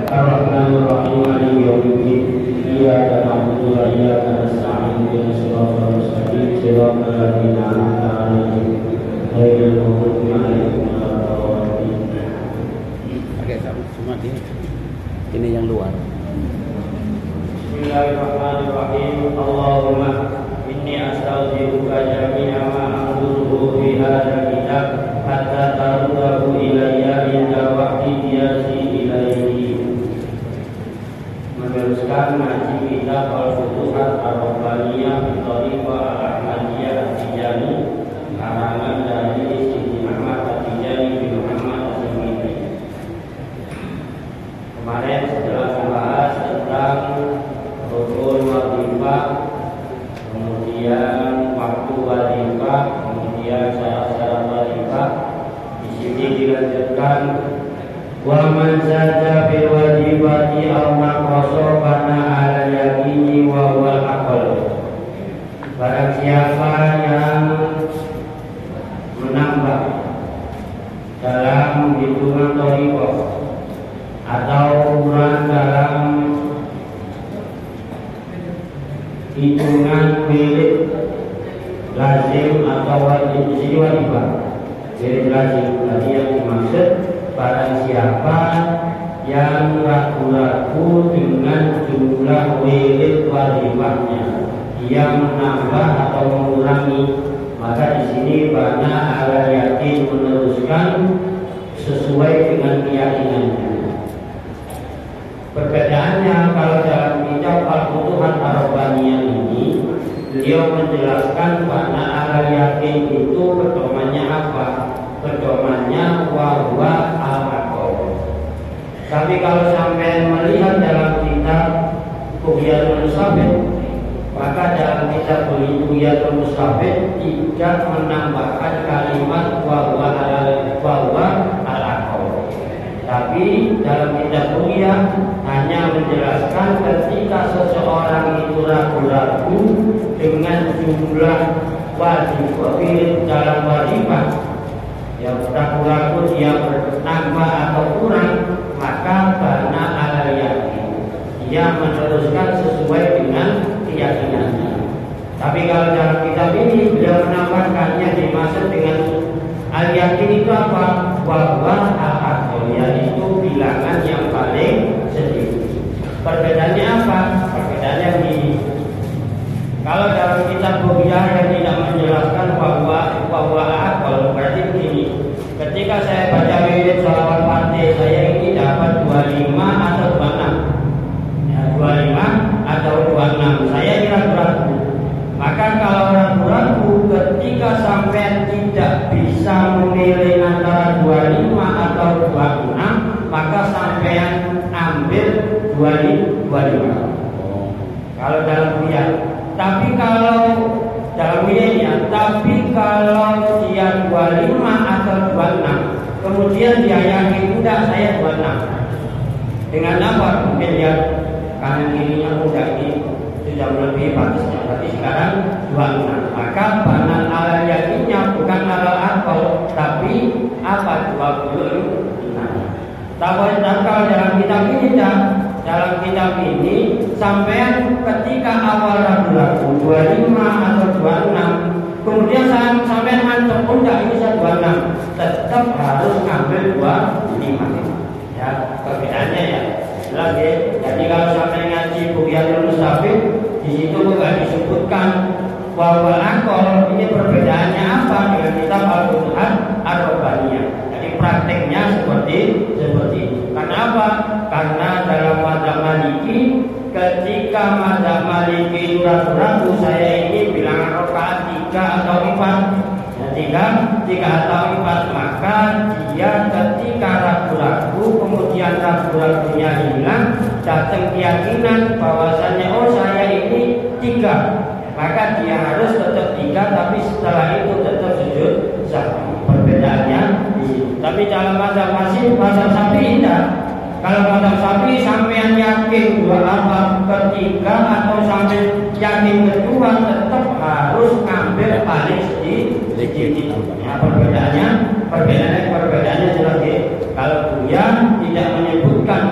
Ar-Rahmanir-Rahim Maliki yaumiddin. Iyyaka na'budu wa iyyaka nasta'in. Ihdinas siratal mustaqim. Siratal ladzina an'amta 'alaihim ghairil maghdubi 'alaihim waladdallin. Oke, semua ini yang luar. Bismillahirrahmanirrahim. Allahumma inni astaghfiruka jami'a ma anzuruhu fi hadzal kitab hatta taruddahu ilayya inda waqti qiyasi ilayhi. Meneruskan ngaji kitab Al-Futuhat Ar-Rabbaniyah bi Thariqah Al-Ahmadiyah At-Tijani karangan dari Sidi Ahmad At-Tijani bin Muhammad As-Sumiti. Kemarin setelah membahas tentang rukun wazifah, kemudian waktu wazifah, kemudian syarat-syarat wazifah, di sini dilanjutkan wa man zada bil wajibati aw naqasa kana ala yaqini wa wal aqal. Barang siapa yang menambah dalam hitungan thariqah atau kurang dalam hitungan milik lazim atau wajib, di sini wajibah milik lazim. Tadi yang dimaksud barang siapa yang ragu-ragu dengan jumlah milik wajibahnya, dia menambah atau mengurangi, maka di sini banyak ala yakin meneruskan sesuai dengan keyakinannya. Perbedaannya kalau dalam kitab Al-Futuhat Ar-Rabbaniyah ini, beliau menjelaskan mana ala yakin itu pedomannya apa? Pedomannya wahwa al-aqal. Tapi kalau sampai melihat dalam kitab Bughyatul Mustafid, maka dalam kitab Bughyatul Mustafid tidak menambahkan kalimat wahwa al-aqal. Tapi dalam kitab Bughyah hanya menjelaskan ketika seseorang itu ragu-ragu dengan jumlah wajib dalam wajibah, yang ragu-ragu dia bertambah atau kurang, maka karena ala yakin dia meneruskan sesuai dengan keyakinannya. Tapi kalau dalam kitab ini beliau menambahkannya dimaksud dengan al yakin itu apa? Bahwa al-aqal, yaitu bilangan yang paling sedikit. Perbedaannya apa? Perbedaannya begini. Kalau dalam kitab Bughyah yang tidak menjelaskan bahwa al-aqal, berarti begini. Ketika saya baca wirid sholawat Fatih, saya ini dapat 25 atau 26. Ya, 25 atau 26. Saya ini ragu-ragu. Maka kalau ragu-ragu ketika sampai tidak bisa memilih antara 25 atau 26, maka sampean ambil 25. Kalau dalam Bughyah. Tapi kalau dalam Bughyah, tapi kalau dia 25 atau 26, kemudian dia yakin enggak saya 26. Dengan apa? Mungkin dia kanan kirinya udah ini sudah melebihi batasnya, berarti sekarang 26. Maka banan ala yakinnya bukan ala aqal, tapi apa? 26. Tapi kalau dalam kitab ini dalam kitab ini sampean ketika awal ragu-ragu 25 atau 26, kemudian sampean mantap enggak ini saya 26, tetap harus ngambil 25. Ya, perbedaannya ya. Lagi, jadi kalau sampai ngaji Bughyatul Mustafid, di situ enggak disebutkan bahwa aqal. Ini perbedaannya apa dengan kitab Al-Futuhat Ar-Rabbaniyah. Jadi prakteknya seperti ini. Kenapa? Karena dalam mazhab Maliki, ketika mazhab Maliki ragu-ragu saya ini bilangan rakaat 3 atau 4, ya, 3 atau 4, maka dia ketika ragu-ragu kemudian ragu-ragunya hilang, datang keyakinan bahwasannya oh saya ini 3, maka dia harus tetap 3, tapi setelah itu tetap sujud sahwi. Perbedaannya di sini. Tapi dalam mazhab Syafi'i tidak. Kalau mazhab Syafi'i sampean yakin ketiga atau sampai yakin kedua, tetap harus ngambil paling sedikit. Ya, perbedaannya jelas ya. Kalau Bughyah tidak menyebutkan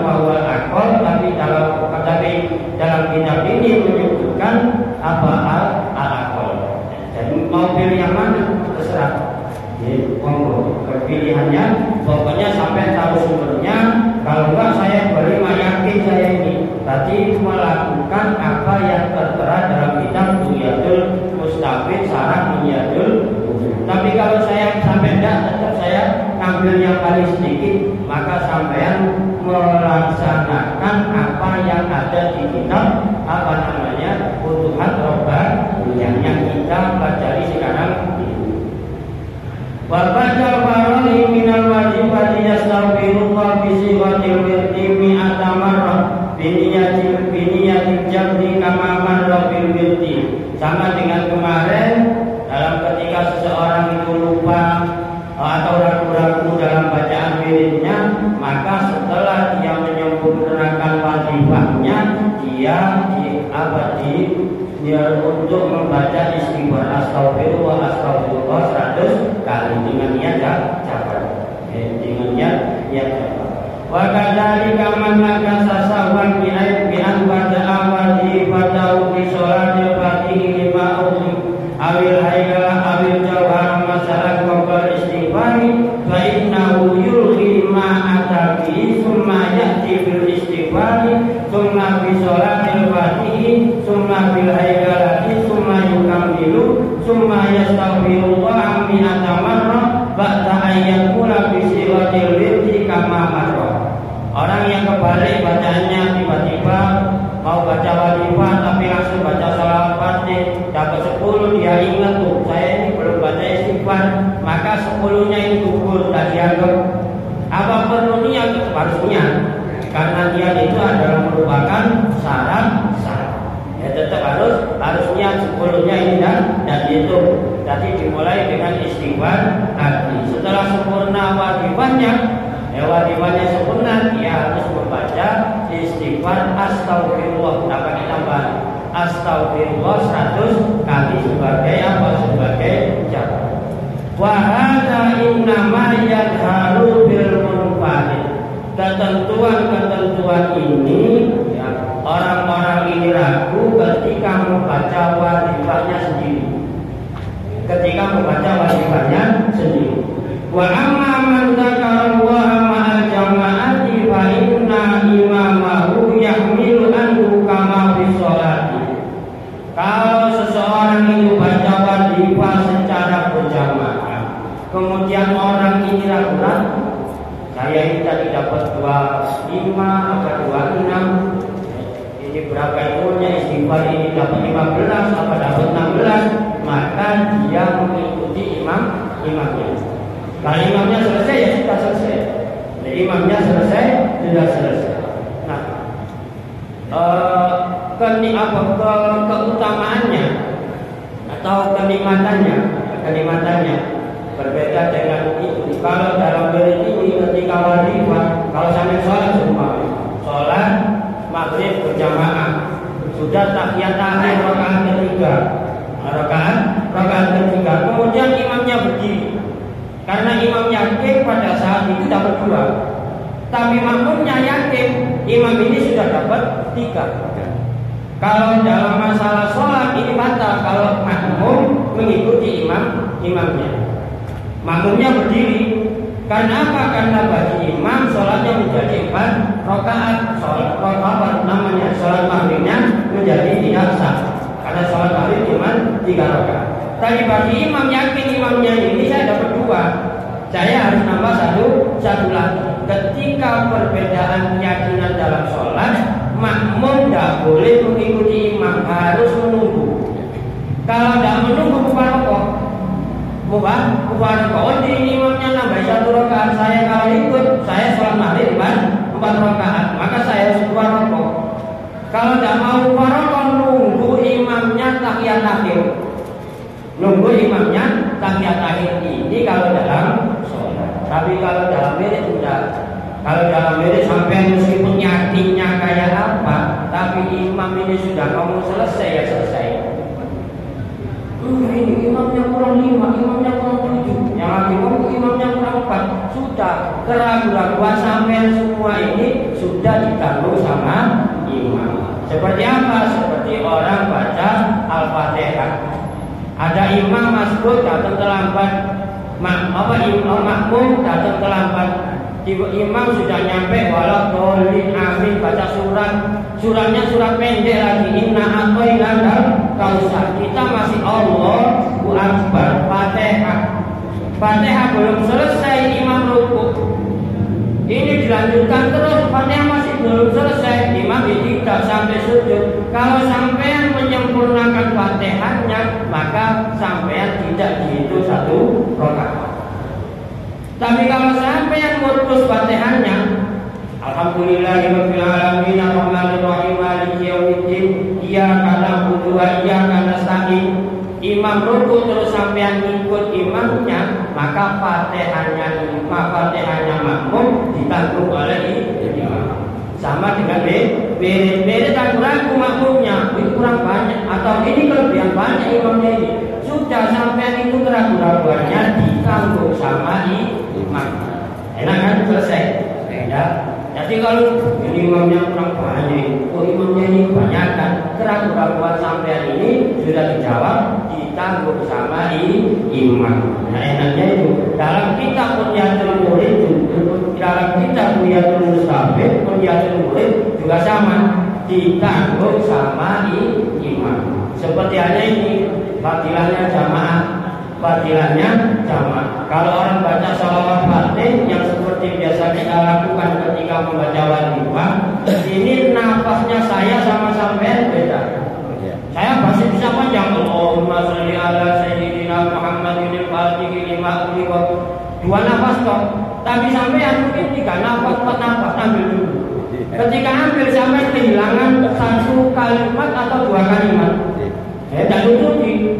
kawin syarat niyatul wudhu. Tapi kalau saya sampai tidak, tetap saya ngambil yang paling sedikit, maka sampean melaksanakan apa yang ada di kitab apa namanya Futuhat Rabbaniyah yang kita pelajari sekarang ini. Wa ba'da farali minal wajibati yastaghfirullah bi sighatil wirdi mi'ata marrah biniyatil jamdi kama marra bil wirdi. Sama dengan kemarin dalam ketika seseorang itu lupa atau ragu-ragu dalam bacaan wiridnya, maka setelah dia menyempurnakan wajibahnya, dia untuk membaca istighfar astagfirullah 100 kali dengan niat jabar. Dengan niat jabar. Wa kadzalika man nakasa sahwan bi an bada'a wajibatahu fi sholatil fatihi lima awil hayyala awil jawhar masalah qabla istighfari fa innahu yulhi ma atabi summa ya'ti bil istighfari summa bi sholatil fatihi summa bil hayyalati summa yukammilu summa yastaghfirullah mi'ata marra ba'da ayyakula bi sighatil wirdi kama marra. Orang yang kebalik bacaannya tiba-tiba mau baca wajibah tapi langsung baca salat Fatih dapat 10, dia ingat tuh saya ini belum baca istighfar, maka 10-nya ini gugur, tak dianggap. Apa perlu niat? Harus niat, karena niat itu adalah merupakan syarat. Ya tetap harus niat 10-nya ini dan itu. Jadi dimulai dengan istighfar tadi. Setelah sempurna wajibahnya sempurna, dia harus membaca istighfar astagfirullah. Dapat ditambah astagfirullah 100 kali sebagai apa? Sebagai jawaban. Wa hadza innama yadharu bil munfarid. Ketentuan ini ya, orang-orang ini ragu ketika membaca wajibahnya sendiri. Wa amma man dzakara Allaha ma'al jama'ati fa inna imamahu yahmilu anhu kama fi sholati. Kalau seseorang itu baca wajibah secara berjamaah, kemudian orang ini ragu-ragu, saya ini tadi dapat 25 atau 26, ini berapa ilmunya istighfar ini dapat 15 atau dapat 16, maka dia mengikuti imamnya. Kalau imamnya selesai ya sudah selesai. Jadi imamnya selesai sudah selesai. Nah, keutamaannya atau kenikmatannya berbeda dengan itu. Kalau dalam wirid ini ketika wajibah, kalau sampai sholat maghrib berjamaah, sudah tahiyat akhir rakaat ketiga, kemudian imamnya berdiri. Karena imam yakin pada saat itu dapat 2, tapi makmumnya yakin imam ini sudah dapat 3. Kalau dalam masalah sholat ini batal kalau makmum mengikuti imamnya. Makmumnya berdiri. Karena apa? Karena bagi imam sholatnya menjadi 4 rakaat. Sholat maghribnya menjadi tidak sah. Karena sholat maghrib cuma 3 rakaat. Tadi bagi imam yakin imamnya ini saya dapat 2, saya harus nambah satu lagi. Ketika perbedaan keyakinan dalam sholat, makmum tidak boleh mengikuti imam, harus menunggu. Kalau tidak menunggu mubarakah. Jadi imamnya nambah 1 rakaat, saya kalau ikut saya sholat maghrib 4 rakaat, maka saya harus mubarakah. Kalau tidak mau mubarakah, nunggu imamnya tahiyat akhir. Nunggu imamnya tahiyat akhir ini kalau dalam sholat. Tapi kalau dalam wirid tidak. Kalau dalam wirid sampai meskipun yakinnya kayak apa, tapi imam ini sudah ngomong selesai ya selesai. Ini imamnya kurang 5, imamnya kurang 7, yang lagi ngomong imamnya kurang 4. Sudah keraguan sampai semua ini sudah ditanggung sama imam. Seperti apa? Seperti orang baca Al-Fatihah. Ada imam masbuk datang terlambat, makmum datang terlambat. Imam sudah nyampe walau dolin amin baca suratnya surat pendek lagi. Inna atoina kautsar. Kita masih Allah Akbar, Fatihah belum selesai, imam ruku. Ini dilanjutkan terus, Fatihah masih belum selesai, imam tidak sampai sujud. Kalau sampean menyempurnakan Fatihahnya, maka sampean tidak dihitung satu rakaat. Tapi kalau sampean mutus Fatihahnya, alhamdulillahirabbil alamin arrahmanir rahim maliki yaumiddin iyyaka na'budu wa iyyaka nasta'in. Imam ruku terus sampean ikut imamnya, maka Fatihahnya makmum ditanggung oleh imam. Sama dengan beres ragu makmumnya, itu kurang banyak atau ini kelebihan banyak imamnya ini. Sudah sampean itu keraguan-raguannya ditanggung sama imam. Enak kan, selesai. Ya. Jadi kalau ini imamnya kurang banyak, imamnya ini kebanyakan, keraguan-raguan sampean ini sudah dijawab, ditanggung sama imam. Nah enaknya itu dalam kitab Bunyatul Murid, dalam kitab Bunyatul Mustafid, Bunyatul Murid juga sama, ditanggung sama imam. Seperti halnya ini fadilahnya jamaah. Kalau orang baca sholawat Fatih yang seperti biasa kita lakukan ketika membaca wazifa, ini nafasnya saya sama sampean beda. Saya masih bisa panjang, Allahumma sholli ala sayyidina Muhammadin al-Fatihil lima ughliqa, 2 nafas kok. Tapi sampean mungkin 3 nafas, 4 nafas, ambil dulu. Ketika ambil sampai kehilangan 1 kalimat atau 2 kalimat. Dan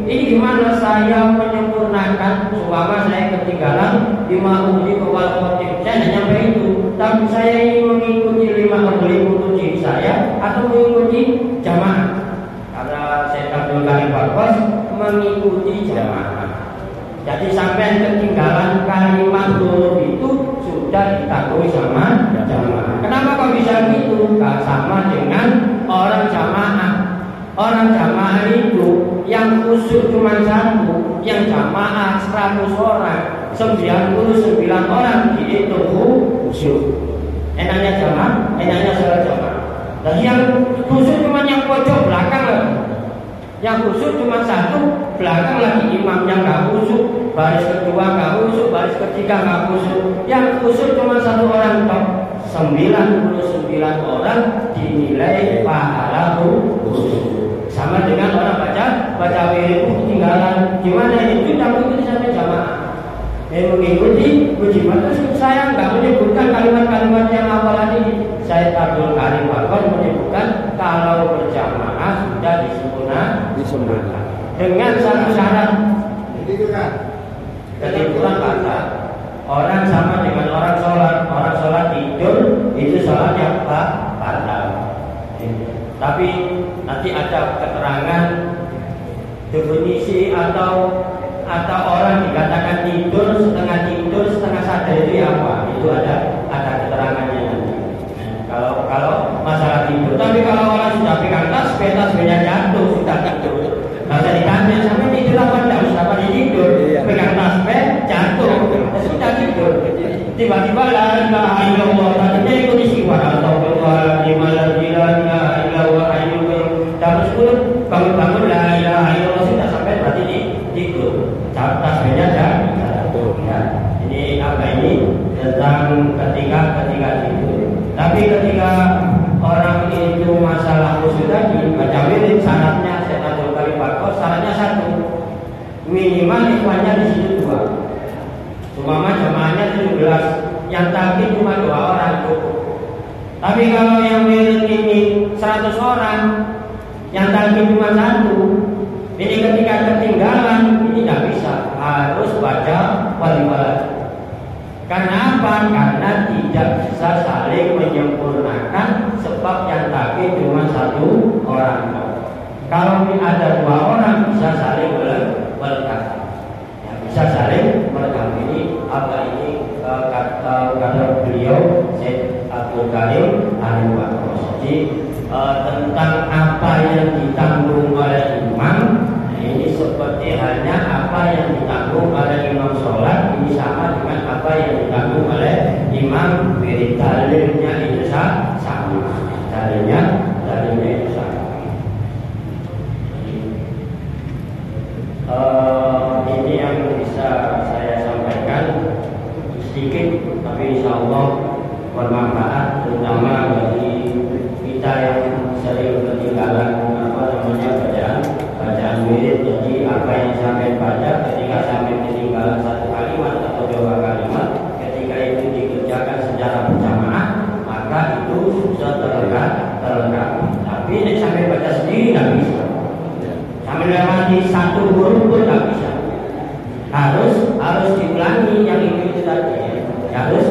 ini gimana saya menyempurnakan, umpama saya ketinggalan 5 uji kewal khotib, saya hanya sampai itu. Tapi saya ingin mengikuti 5 uji saya atau mengikuti jamaah. Karena saya Abdul Karim Bakos mengikuti jamaah. Jadi sampai ketinggalan kalimat huruf itu sudah ditanggung sama jamaah. Kenapa kok bisa gitu? Sama dengan orang jamaah. Orang jamaah itu yang khusyuk cuma 1, yang jamaah 100 orang, 99 orang dihitung khusyuk. Enaknya jamaah, enaknya sholat jamaah. Dan yang khusyuk cuma yang pojok belakang lagi. Yang khusyuk cuma 1, belakang lagi imam yang gak khusyuk, baris kedua gak khusyuk, baris ketiga gak khusyuk. Yang khusyuk cuma 1 orang tok. 99 orang dinilai pahala khusyuk. Sama dengan orang baca wirid ketinggalan. Gimana itu tidak mengikuti sampai jamaah. Mengikuti ujian terus saya nggak menyebutkan kalimat-kalimat yang awal tadi. Saya Abdul Karim Bakor menyebutkan kalau berjamaah sudah disempurnakan dengan 1 syarat. Ketimpulan kata orang sama dengan orang sholat tidur itu sholatnya batal. Tapi nanti ada keterangan definisi atau orang dikatakan tidur setengah sadar itu apa? Itu ada keterangannya nanti. Kalau masalah tidur, tapi kalau orang sudah pegang tasbihnya jatuh sudah tidur. Nggak usah ditanya sampai tidur apa enggak, usah pada tidur. Pegang tasbih jatuh sudah tidur. Tiba-tiba la ilaha illallah tadinya ikut istighfar atau berdoa lima la ilaha illallah hayyul qayyum. Terus bangun la ilaha illallah sudah sampai berarti tidur. Tasbihnya jatuh. Ya. Ini ini tentang ketika tidur. Tapi ketika orang itu masalah khusyuk tadi baca wirid syaratnya saya tahu kali Bakos syaratnya 1. Minimal ikhwannya di situ 2. Umpama jamaahnya 17, yang takbir cuma 2 orang cukup. Tapi kalau yang wirid ini 100 orang, yang takbir cuma 1, ini ketika ketinggalan ini tidak bisa, harus baca wali-wali. Karena apa? Karena tidak bisa saling menyempurnakan, sebab yang takbir cuma 1 orang. Kalau ada 2 orang bisa saling melengkapi. Bisa saling melengkapi. Ini apa ini kata beliau Syekh Abdul Karim Al-Bakos. Jadi tentang apa yang ditanggung oleh imam, ini seperti halnya apa yang ditanggung oleh imam sholat, ini sama dengan apa yang ditanggung oleh imam wirid. Dalilnya itu sama. Dalilnya itu sama. sudah terlengkapi. Tapi nek sampai baca sendiri nggak bisa. Sampai lewati satu huruf pun nggak bisa. Harus diulangi yang itu tadi. Harus